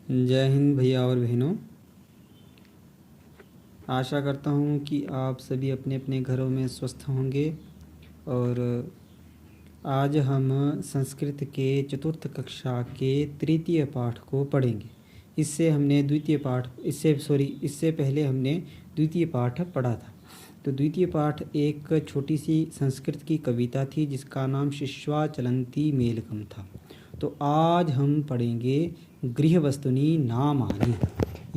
जय हिंद भैया और बहनों। आशा करता हूँ कि आप सभी अपने अपने घरों में स्वस्थ होंगे। और आज हम संस्कृत के चतुर्थ कक्षा के तृतीय पाठ को पढ़ेंगे। इससे पहले हमने द्वितीय पाठ पढ़ा था। तो द्वितीय पाठ एक छोटी सी संस्कृत की कविता थी जिसका नाम शिश्वा चलंती मेलकम था। तो आज हम पढ़ेंगे गृहवस्तुनि नामानि।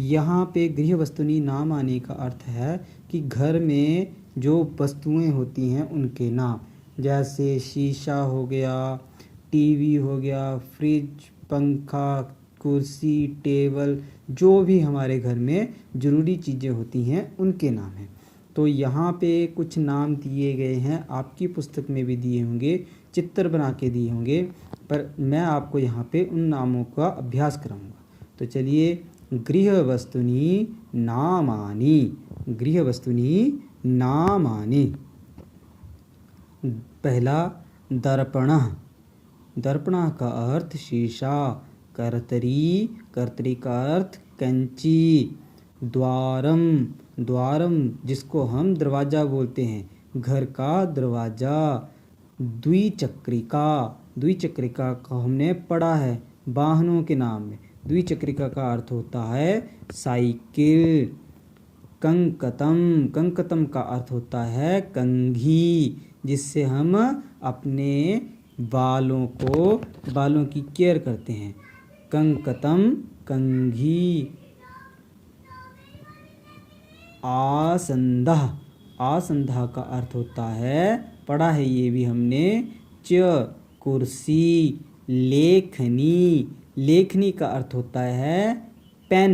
यहाँ पे गृहवस्तुनि नामानि का अर्थ है कि घर में जो वस्तुएं होती हैं उनके नाम, जैसे शीशा हो गया, टीवी हो गया, फ्रिज, पंखा, कुर्सी, टेबल, जो भी हमारे घर में ज़रूरी चीज़ें होती हैं उनके नाम हैं। तो यहाँ पे कुछ नाम दिए गए हैं, आपकी पुस्तक में भी दिए होंगे, चित्र बना के दिए होंगे, पर मैं आपको यहाँ पे उन नामों का अभ्यास कराऊंगा। तो चलिए, गृहवस्तुनि नामानि। गृहवस्तुनि नामानि। पहला दर्पणः। दर्पणः का अर्थ शीशा। कर्तरी, कर्तरी का अर्थ कैंची। द्वारम, द्वारम जिसको हम दरवाज़ा बोलते हैं, घर का दरवाज़ा। द्विचक्रिका, द्विचक्रिका का हमने पढ़ा है वाहनों के नाम में। द्विचक्रिका का अर्थ होता है साइकिल। कंकतम, कंकतम का अर्थ होता है कंघी, जिससे हम अपने बालों की केयर करते हैं। कंकतम, कंघी। आसंदः, आसंदः का अर्थ होता है, पढ़ा है ये भी हमने, कुर्सी। लेखनी, लेखनी का अर्थ होता है पेन।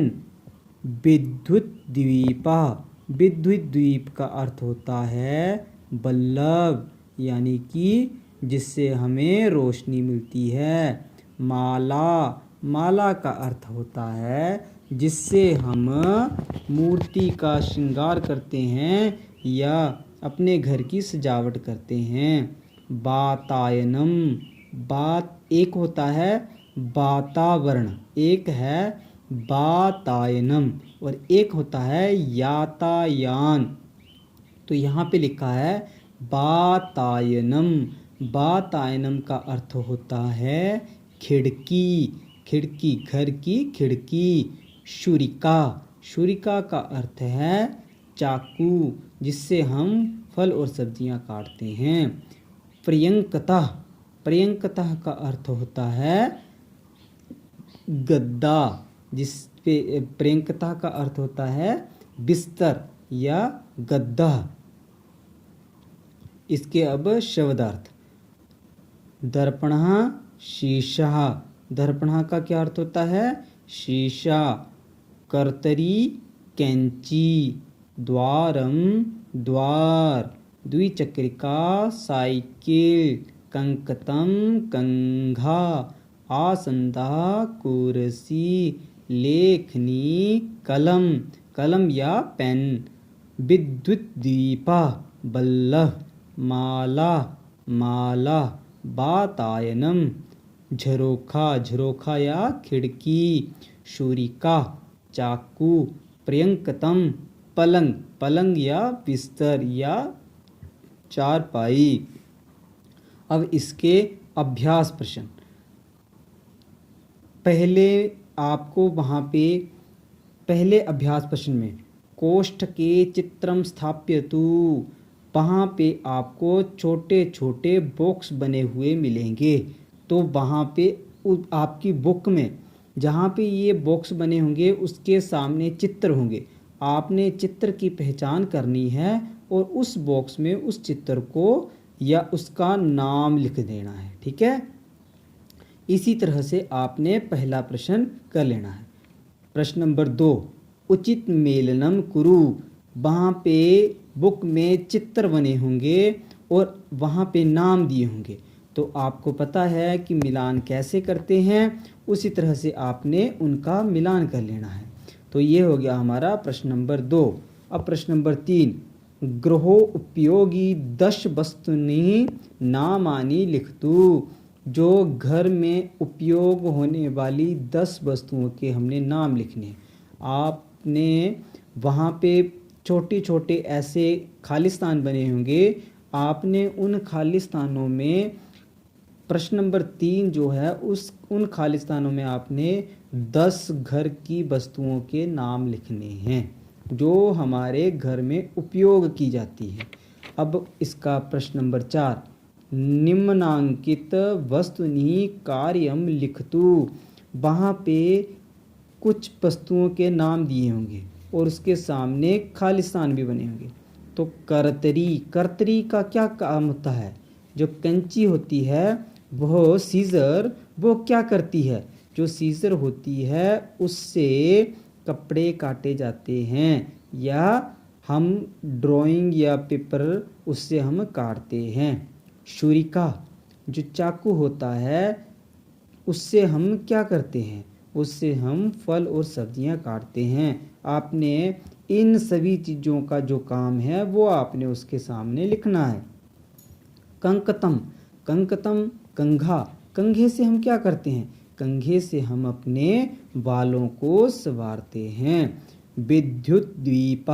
विद्युत द्वीपः, विद्युत द्वीप का अर्थ होता है बल्ब, यानी कि जिससे हमें रोशनी मिलती है। माला, माला का अर्थ होता है जिससे हम मूर्ति का श्रृंगार करते हैं या अपने घर की सजावट करते हैं। वातायनम, बात एक होता है वातावरण, एक है वातायनम और एक होता है यातायान। तो यहाँ पे लिखा है वातायनम। वातायनम का अर्थ होता है खिड़की, खिड़की, घर की खिड़की। छुरिका, छुरिका का अर्थ है चाकू, जिससे हम फल और सब्जियां काटते हैं। पर्यंकतः, पर्यंकतः का अर्थ होता है गद्दा, जिस पे पर्यंकतः का अर्थ होता है बिस्तर या गद्दा। इसके अब शब्दार्थ। दर्पणः शीशः, दर्पणः का क्या अर्थ होता है? शीशा। कर्तरी कैंची। द्वारम द्वार। द्विचक्रिका साइकिल। कंकतम कंघा। आसंदा कुर्सी। लेखनी कलम, कलम या पेन। विद्युत दीपा बल्लभ। माला माला। वातायनम झरोखा, झरोखा या खिड़की। छुरिका चाकू। पर्यंकतम पलंग, पलंग या बिस्तर या चारपाई। अब इसके अभ्यास प्रश्न। पहले आपको वहाँ पे पहले अभ्यास प्रश्न में कोष्ठके चित्रम स्थाप्यतु, वहाँ पे आपको छोटे छोटे बॉक्स बने हुए मिलेंगे। तो वहाँ पे आपकी बुक में जहाँ पे ये बॉक्स बने होंगे उसके सामने चित्र होंगे। आपने चित्र की पहचान करनी है और उस बॉक्स में उस चित्र को या उसका नाम लिख देना है। ठीक है, इसी तरह से आपने पहला प्रश्न कर लेना है। प्रश्न नंबर 2, उचित मेलनम कुरु। वहाँ पे बुक में चित्र बने होंगे और वहाँ पे नाम दिए होंगे। तो आपको पता है कि मिलान कैसे करते हैं, उसी तरह से आपने उनका मिलान कर लेना है। तो ये हो गया हमारा प्रश्न नंबर 2। अब प्रश्न नंबर 3, गृहोपयोगी 10 वस्तुनि नामानि लिखतु। जो घर में उपयोग होने वाली 10 वस्तुओं के हमने नाम लिखने। आपने वहाँ पे छोटे छोटे ऐसे खालिस्तान बने होंगे, आपने उन खालिस्तानों में प्रश्न नंबर 3 जो है उन खालिस्तानों में आपने 10 घर की वस्तुओं के नाम लिखने हैं जो हमारे घर में उपयोग की जाती है। अब इसका प्रश्न नंबर 4, निम्नांकित वस्तुनि कार्यम लिखतु। वहाँ पे कुछ वस्तुओं के नाम दिए होंगे और उसके सामने खालिस्तान भी बने होंगे। तो कर्तरी का क्या काम होता है? जो कैंची होती है वह सीजर, वो क्या करती है? जो सीजर होती है उससे कपड़े काटे जाते हैं या हम ड्राइंग या पेपर उससे हम काटते हैं। छुरिका जो चाकू होता है उससे हम क्या करते हैं? उससे हम फल और सब्जियां काटते हैं। आपने इन सभी चीज़ों का जो काम है वो आपने उसके सामने लिखना है। कंकतम कंघा, कंघे से हम क्या करते हैं? कंघे से हम अपने बालों को संवारते हैं। विद्युत द्वीप,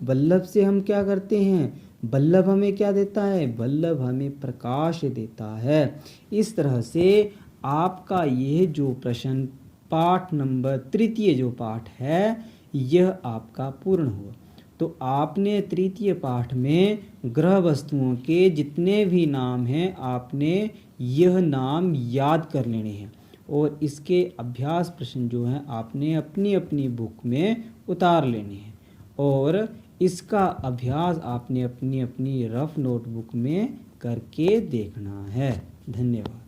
बल्लभ से हम क्या करते हैं? बल्लभ हमें क्या देता है? बल्लभ हमें प्रकाश देता है। इस तरह से आपका यह जो प्रश्न पाठ नंबर 3 जो पाठ है यह आपका पूर्ण हुआ। तो आपने 3 पाठ में ग्रह वस्तुओं के जितने भी नाम हैं आपने यह नाम याद कर लेने हैं और इसके अभ्यास प्रश्न जो हैं आपने अपनी अपनी बुक में उतार लेने हैं और इसका अभ्यास आपने अपनी अपनी रफ नोटबुक में करके देखना है। धन्यवाद।